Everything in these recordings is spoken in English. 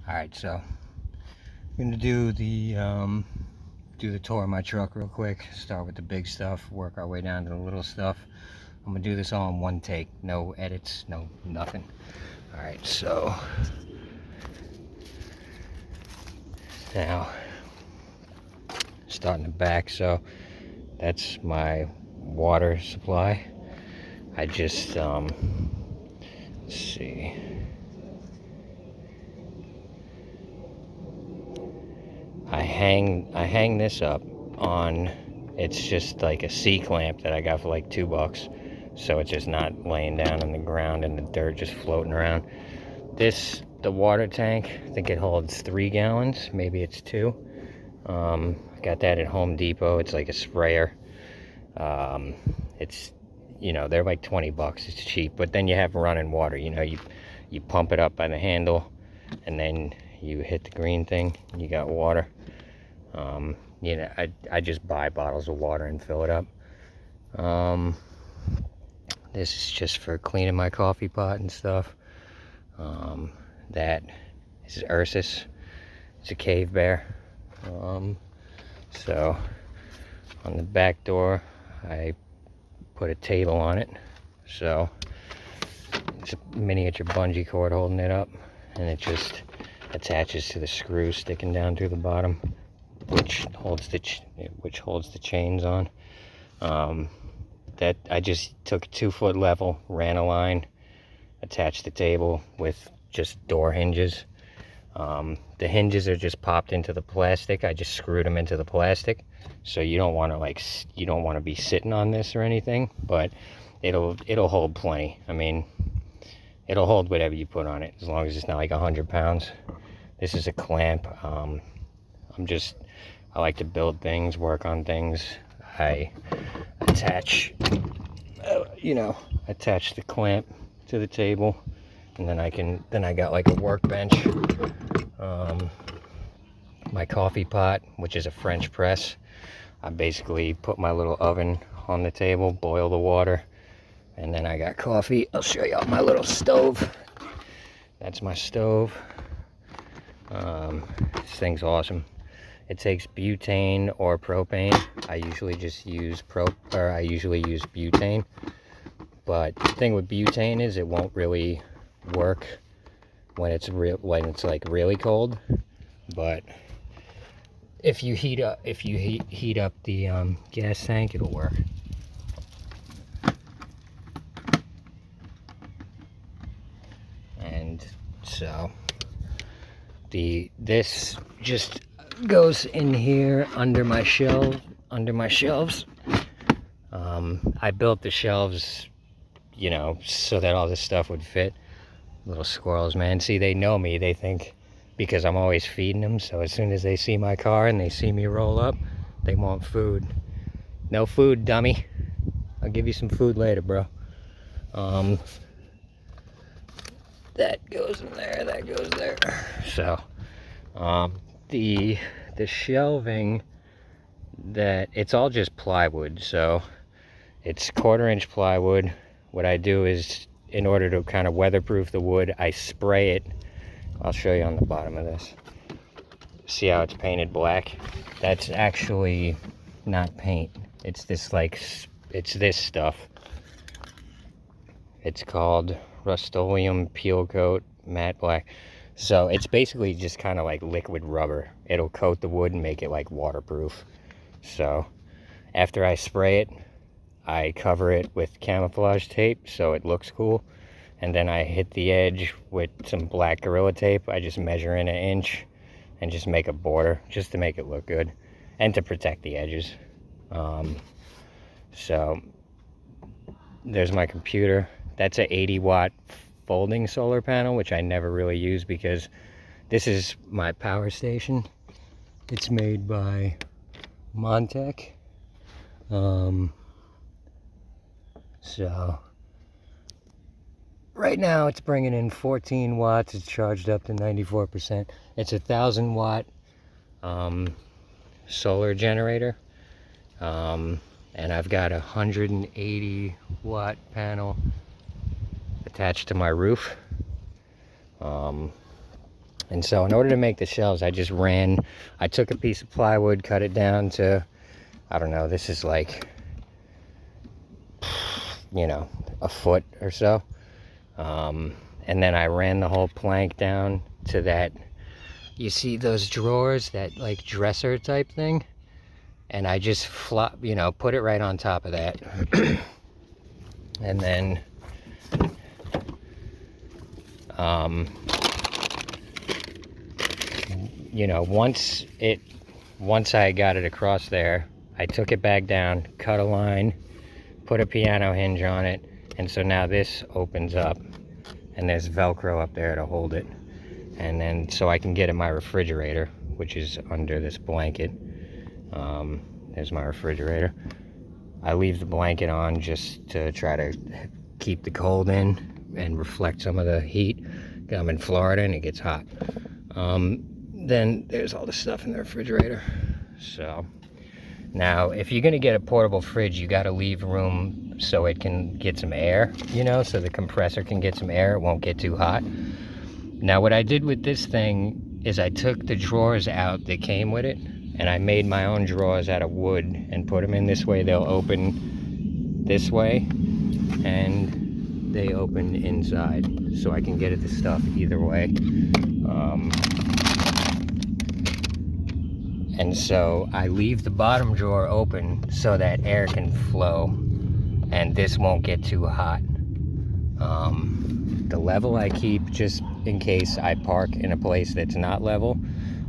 Alright, so I'm gonna do the tour of my truck real quick. Start with the big stuff, work our way down to the little stuff. I'm gonna do this all in one take, no edits, no nothing. Alright, so now starting the back. So that's my water supply. I just let's see, I hang this up on, it's just like a C-clamp that I got for like $2, so it's just not laying down on the ground and the dirt just floating around. The water tank, I think it holds 3 gallons, maybe it's 2. I got that at Home Depot. It's like a sprayer. It's, they're like $20. It's cheap, but then you have running water. You pump it up by the handle, and then you hit the green thing, and you got water. I just buy bottles of water and fill it up. This is just for cleaning my coffee pot and stuff. This is Ursus. It's a cave bear. So on the back door, I put a table on it. So it's a miniature bungee cord holding it up, and it just attaches to the screw sticking down through the bottom, which holds the chains on. That I just took a 2-foot level, ran a line, attached the table with just door hinges. The hinges are just popped into the plastic. I just screwed them into the plastic, so you don't want to be sitting on this or anything, but it'll hold plenty. I mean, it'll hold whatever you put on it, as long as it's not like 100 pounds. This is a clamp. I like to build things, work on things. I attach the clamp to the table, and then I got like a workbench. My coffee pot, which is a French press. I basically put my little oven on the table, boil the water, and then I got coffee. I'll show you my little stove. That's my stove. This thing's awesome. It takes butane or propane. I usually just use butane. But the thing with butane is it won't really work when it's like really cold. But if you heat up the gas tank, it'll work. And so this just goes in here under my shelves. I built the shelves, so that all this stuff would fit. Little squirrels, man. See, they know me. They think, because I'm always feeding them, so as soon as they see my car and they see me roll up, they want food. No food, dummy. I'll give you some food later, bro. That goes in there, that goes there. So the shelving, that it's all just plywood, so it's 1/4-inch plywood. What I do is, in order to kind of weatherproof the wood, I spray it. I'll show you on the bottom of this. See how it's painted black? That's actually not paint. It's this stuff. It's called Rust-Oleum Peel Coat Matte Black. So it's basically just kind of like liquid rubber. It'll coat the wood and make it like waterproof. So after I spray it, I cover it with camouflage tape so it looks cool. And then I hit the edge with some black Gorilla Tape. I just measure in 1 inch and just make a border just to make it look good and to protect the edges. So there's my computer. That's an 80-watt folding solar panel, which I never really use because this is my power station. It's made by Montech. So right now it's bringing in 14 watts. It's charged up to 94%. It's a 1,000-watt solar generator. And I've got a 180-watt panel attached to my roof. And so in order to make the shelves, I took a piece of plywood, cut it down to, I don't know, this is like, you know, a foot or so. And then I ran the whole plank down to that, you see those drawers, that like dresser type thing? And I just put it right on top of that. And then, you know, once I got it across there, I took it back down, cut a line, put a piano hinge on it, and so now this opens up, and there's Velcro up there to hold it. And then, so I can get in my refrigerator, which is under this blanket. There's my refrigerator. I leave the blanket on just to try to keep the cold in and reflect some of the heat. I'm in Florida and it gets hot. Then there's all the stuff in the refrigerator. So now, if you're gonna get a portable fridge, you gotta leave room so it can get some air, you know, so the compressor can get some air, it won't get too hot. Now what I did with this thing is I took the drawers out that came with it, and I made my own drawers out of wood and put them in this way. They'll open this way, and they open inside, so I can get at the stuff either way. And so I leave the bottom drawer open so that air can flow, and this won't get too hot. The level I keep just in case I park in a place that's not level.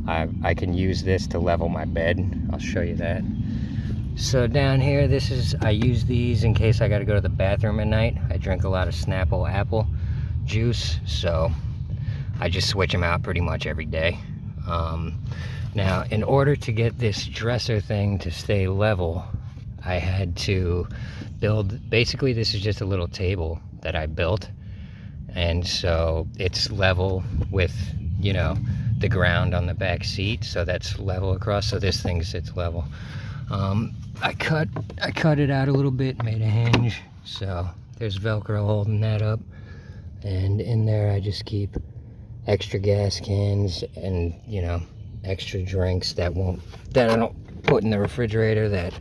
I can use this to level my bed. I'll show you that. So down here, I use these in case I gotta go to the bathroom at night. I drink a lot of Snapple apple juice, so I just switch them out pretty much every day. Now, in order to get this dresser thing to stay level, I had to build, basically this is just a little table that I built. And so it's level with, you know, the ground on the back seat, so that's level across, so this thing sits level. I cut it out a little bit, made a hinge, so there's Velcro holding that up. And in there I just keep extra gas cans and, you know, extra drinks that I don't put in the refrigerator that,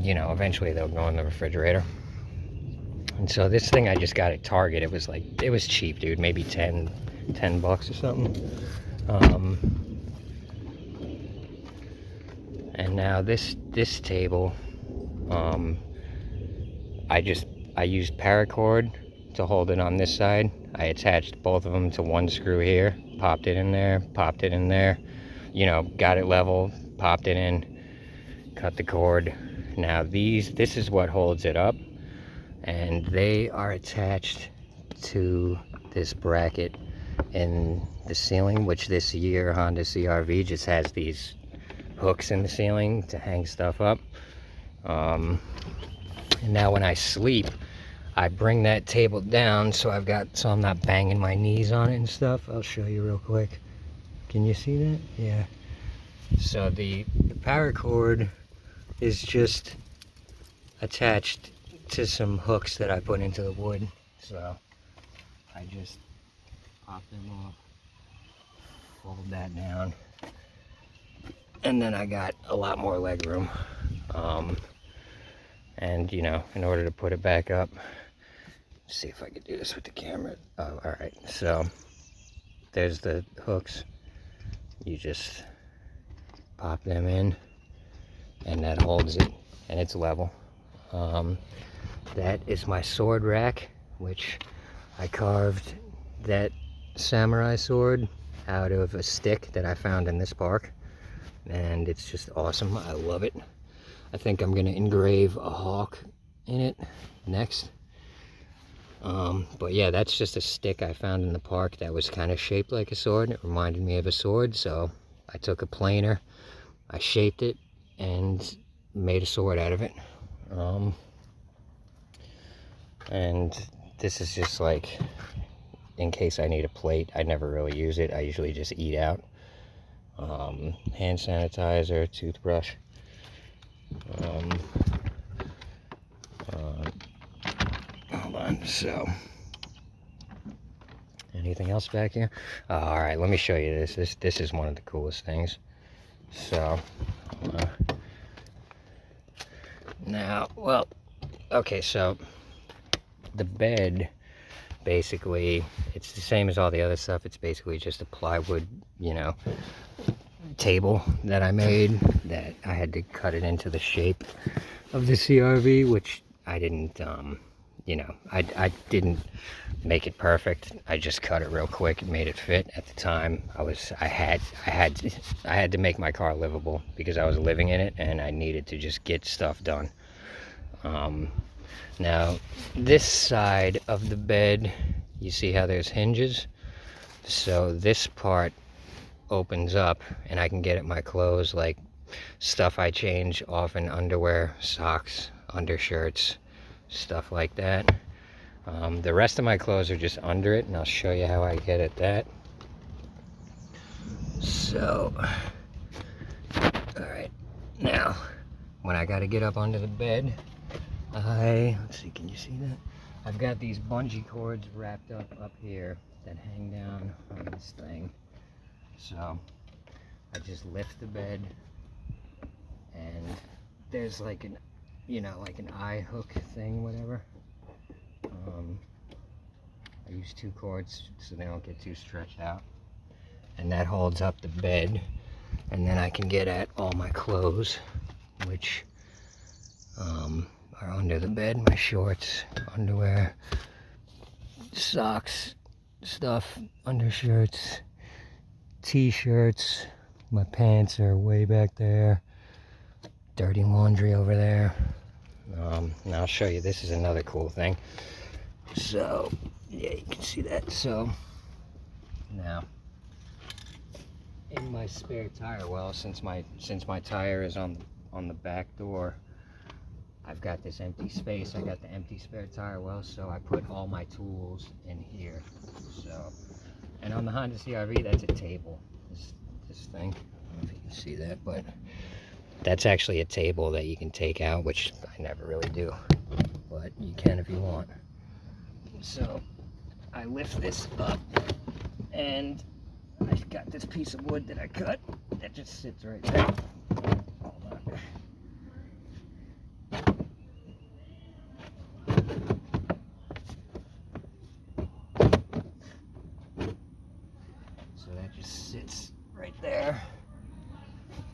you know, eventually they'll go in the refrigerator. And so this thing I just got at Target. It was cheap, dude, maybe 10 bucks or something. And now this table, I used paracord to hold it on this side. I attached both of them to one screw here, popped it in there, you know, got it level, popped it in, cut the cord. Now this is what holds it up, and they are attached to this bracket in the ceiling, which this year Honda CR-V just has these hooks in the ceiling to hang stuff up. And now when I sleep, I bring that table down so I'm not banging my knees on it and stuff. I'll show you real quick. Can you see that? Yeah. So the power cord is just attached to some hooks that I put into the wood. So I just pop them off, fold that down, and then I got a lot more leg room. And you know, in order to put it back up, see if I can do this with the camera. Oh, all right. So there's the hooks. You just pop them in, and that holds it, and it's level. That is my sword rack, which I carved that samurai sword out of a stick that I found in this park, and it's just awesome. I love it. I think I'm gonna engrave a hawk in it next. But yeah, that's just a stick I found in the park that was kind of shaped like a sword. It reminded me of a sword, so I took a planer, I shaped it, and made a sword out of it. And this is just like, in case I need a plate. I never really use it. I usually just eat out. Hand sanitizer, toothbrush. Hold on. So Anything else back here? All right, let me show you this. This is one of the coolest things. So, now, well, okay, so the bed, basically, it's the same as all the other stuff. It's basically just a plywood, you know, table that I made, that I had to cut it into the shape of the CRV, which I didn't, you know, I didn't make it perfect. I just cut it real quick and made it fit. At the time, I had to make my car livable because I was living in it and I needed to just get stuff done. Now this side of the bed, you see how there's hinges? So this part opens up and I can get at my clothes, like stuff I change often, underwear, socks, undershirts, stuff like that. The rest of my clothes are just under it, and I'll show you how I get at that. So, alright, now, when I gotta get up onto the bed, let's see, can you see that? I've got these bungee cords wrapped up here that hang down on this thing. So, I just lift the bed, and there's like an, you know, like an eye hook thing, whatever. I use 2 cords so they don't get too stretched out, and that holds up the bed, and then I can get at all my clothes, which are under the bed. My shorts, underwear, socks, stuff, undershirts, t-shirts. My pants are way back there, dirty laundry over there. Now I'll show you, this is another cool thing. So yeah, you can see that. So now in my spare tire well, since my tire is on the back door, I've got this empty space. I got the empty spare tire well, so I put all my tools in here. So, and on the Honda CRV, that's a table. This thing, I don't know if you can see that, but that's actually a table that you can take out, which I never really do, but you can if you want. So I lift this up, and I've got this piece of wood that I cut that just sits right there. Hold on. So that just sits right there,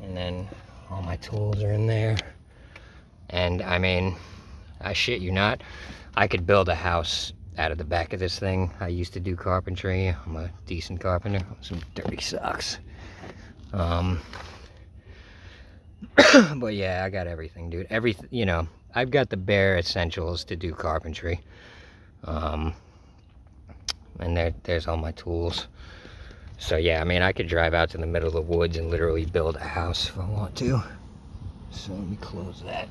and then all my tools are in there. And I mean, I shit you not, I could build a house out of the back of this thing. I used to do carpentry. I'm a decent carpenter. Some dirty socks. But yeah, I got everything, dude. Everything, you know, I've got the bare essentials to do carpentry. And there's all my tools. So yeah, I mean, I could drive out to the middle of the woods and literally build a house if I want to. So let me close that.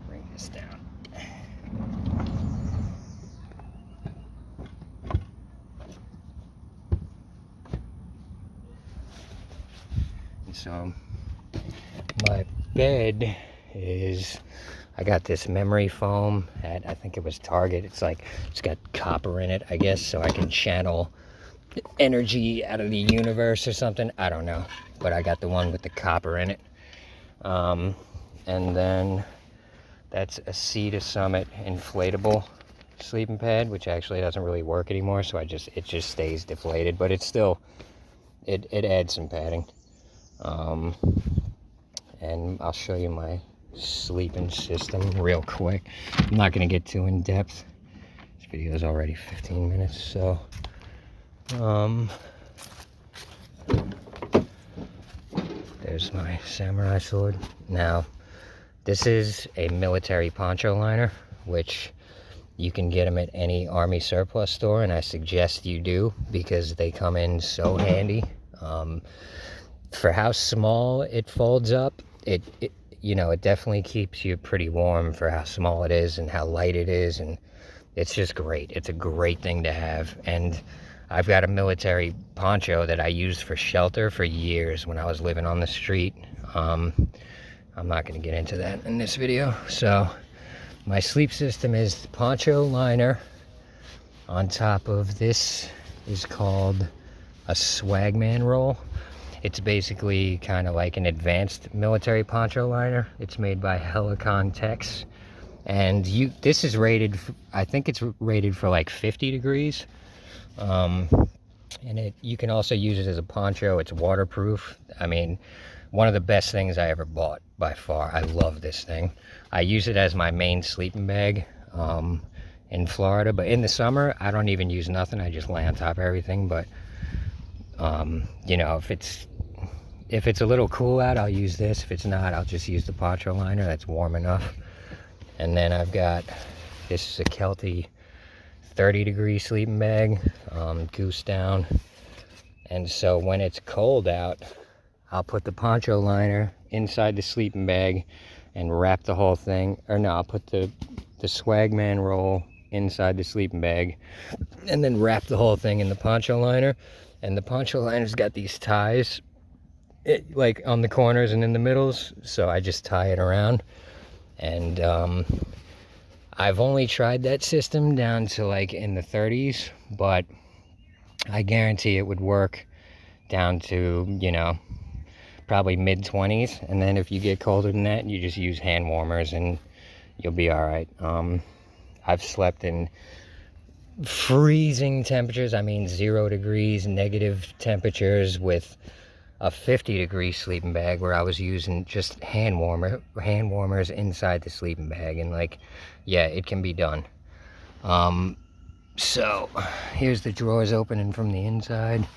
Bring this down. And so my bed is, I got this memory foam at, I think it was Target. It's like, it's got copper in it, I guess, so I can channel energy out of the universe or something. I don't know, but I got the one with the copper in it. And then that's a Sea to Summit inflatable sleeping pad, which actually doesn't really work anymore, so it just stays deflated, but it's still, it adds some padding. And I'll show you my sleeping system real quick. I'm not going to get too in depth. This video is already 15 minutes, so there's my samurai sword. Now this is a military poncho liner, which you can get them at any army surplus store, and I suggest you do because they come in so handy. For how small it folds up, it you know, it definitely keeps you pretty warm for how small it is and how light it is, and it's just great. It's a great thing to have. And I've got a military poncho that I used for shelter for years when I was living on the street. I'm not going to get into that in this video. So My sleep system is poncho liner. On top of this is called a swagman roll. It's basically kind of like an advanced military poncho liner. It's made by Helicon Tex. And this is rated, I think it's rated for like 50 degrees. And you can also use it as a poncho. It's waterproof. I mean, one of the best things I ever bought by far. I love this thing. I use it as my main sleeping bag in Florida, but in the summer I don't even use nothing. I just lay on top of everything. But you know, if it's a little cool out, I'll use this. If it's not, I'll just use the poncho liner. That's warm enough. And then I've got, this is a Kelty 30-degree sleeping bag, goose down. And so when it's cold out, I'll put the poncho liner inside the sleeping bag and wrap the whole thing. Or no, I'll put the swagman roll inside the sleeping bag and then wrap the whole thing in the poncho liner. And the poncho liner's got these ties, like on the corners and in the middles. So I just tie it around. And I've only tried that system down to like in the 30s, but I guarantee it would work down to, you know, probably mid-20s. And then if you get colder than that, you just use hand warmers and you'll be all right. I've slept in freezing temperatures. I mean, 0 degrees, negative temperatures with a 50-degree sleeping bag where I was using just hand warmers inside the sleeping bag. And like, yeah, it can be done. So here's the drawers opening from the inside.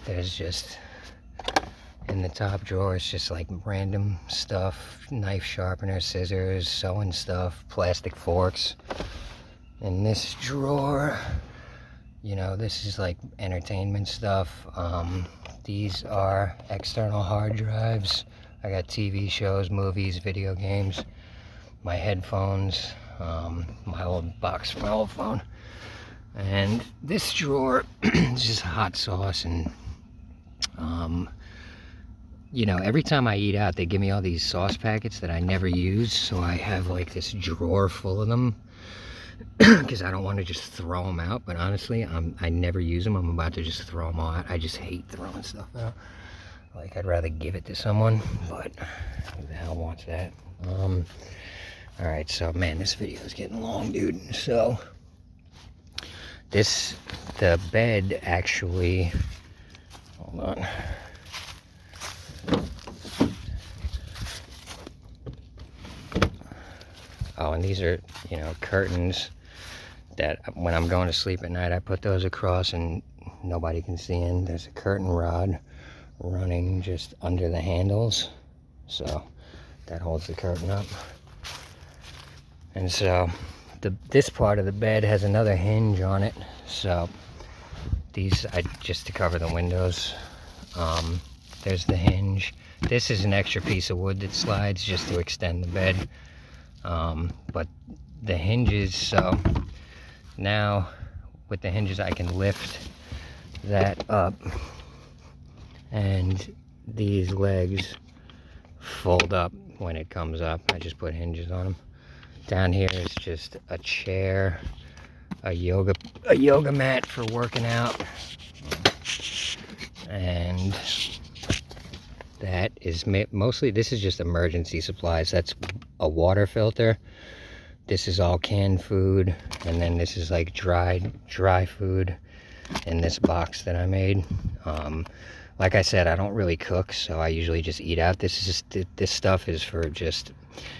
There's just, in the top drawer, it's just like random stuff, knife sharpener, scissors, sewing stuff, plastic forks. In this drawer, you know, this is like entertainment stuff. These are external hard drives. I got TV shows, movies, video games, my headphones, my old box for my old phone. And this drawer is just hot sauce. And you know, every time I eat out, they give me all these sauce packets that I never use, so I have like this drawer full of them because I don't want to just throw them out. But honestly, I never use them. I'm about to just throw them all out. I just hate throwing stuff out. Like, I'd rather give it to someone, but who the hell wants that? All right, so man, this video is getting long, dude. So the bed actually, hold on. Oh, and these are, you know, curtains that when I'm going to sleep at night, I put those across and nobody can see in. There's a curtain rod running just under the handles, so that holds the curtain up. And so this part of the bed has another hinge on it, so these, just to cover the windows. There's the hinge. This is an extra piece of wood that slides just to extend the bed. But the hinges, so now with the hinges I can lift that up, and these legs fold up when it comes up. I just put hinges on them. Down here is just a chair, a yoga mat for working out, and that is mostly, this is just emergency supplies. That's a water filter. This is all canned food, and then this is like dry food in this box that I made. Like I said, I don't really cook, so I usually just eat out. This stuff is for just,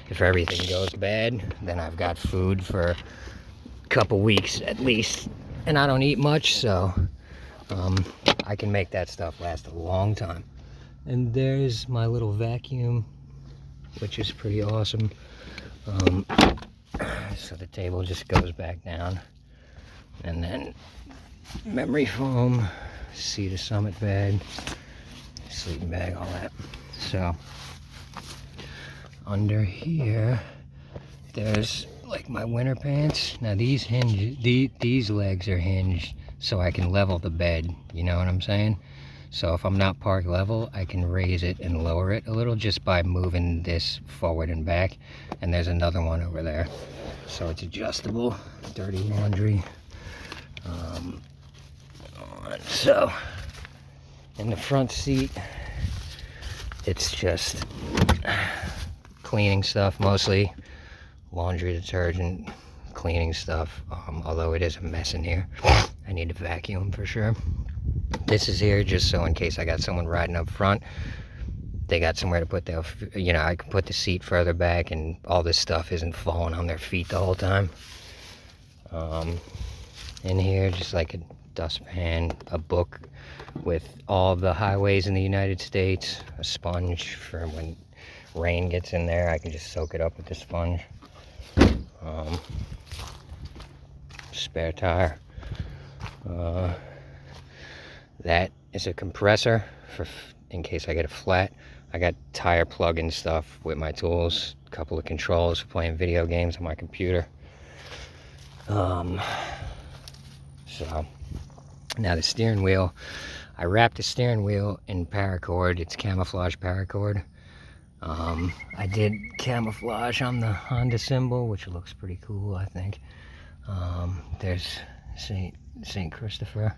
if everything goes bad, then I've got food for a couple weeks at least, and I don't eat much, so I can make that stuff last a long time. And there's my little vacuum, which is pretty awesome. So the table just goes back down, and then memory foam, Cedar Summit bed, sleeping bag, all that. So under here, there's like my winter pants. Now these hinge, these legs are hinged so I can level the bed. You know what I'm saying? So if I'm not park level, I can raise it and lower it a little just by moving this forward and back. And there's another one over there. So it's adjustable. Dirty laundry. So in the front seat, it's just cleaning stuff mostly. Laundry detergent, cleaning stuff. Although it is a mess in here. I need to vacuum for sure. This is here just so in case I got someone riding up front, they got somewhere to put their, you know, I can put the seat further back and all this stuff isn't falling on their feet the whole time. In here, just like a dustpan, a book with all the highways in the United States, a sponge for when rain gets in there, I can just soak it up with the sponge. Spare tire. That is a compressor for in case I get a flat. I got tire plug-in stuff with my tools, a couple of controls for playing video games on my computer. So now the steering wheel, I wrapped the steering wheel in paracord. It's camouflage paracord. I did camouflage on the Honda symbol, which looks pretty cool, I think. There's Saint Christopher,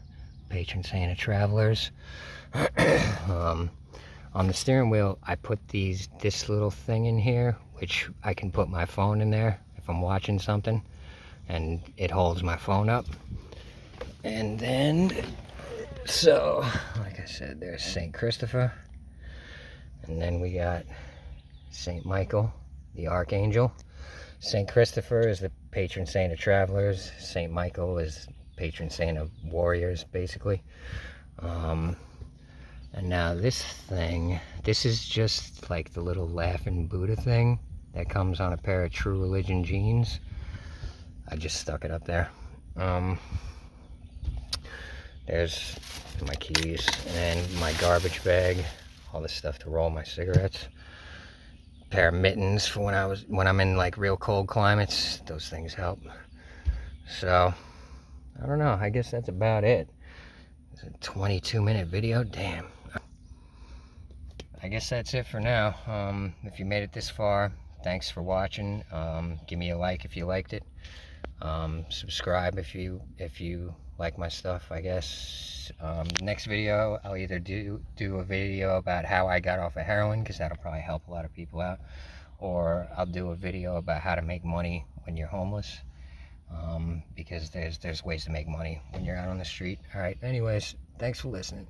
patron saint of travelers. On the steering wheel, I put this little thing in here, which I can put my phone in there if I'm watching something, and it holds my phone up. And then, so, like I said, there's Saint Christopher, and then we got Saint Michael, the Archangel. Saint Christopher is the patron saint of travelers. Saint Michael is patron saint of warriors, basically. And now this thing, this is just like the little laughing Buddha thing that comes on a pair of True Religion jeans. I just stuck it up there. There's my keys and my garbage bag, all the stuff to roll my cigarettes. Pair of mittens for when I'm in like real cold climates. Those things help. So I don't know, I guess that's about it. It's a 22-minute video. Damn. I guess that's it for now. If you made it this far, thanks for watching. Give me a like if you liked it. Subscribe if you like my stuff, I guess. Next video, I'll either do a video about how I got off of heroin, because that'll probably help a lot of people out, or I'll do a video about how to make money when you're homeless, because there's ways to make money when you're out on the street. All right, anyways, thanks for listening.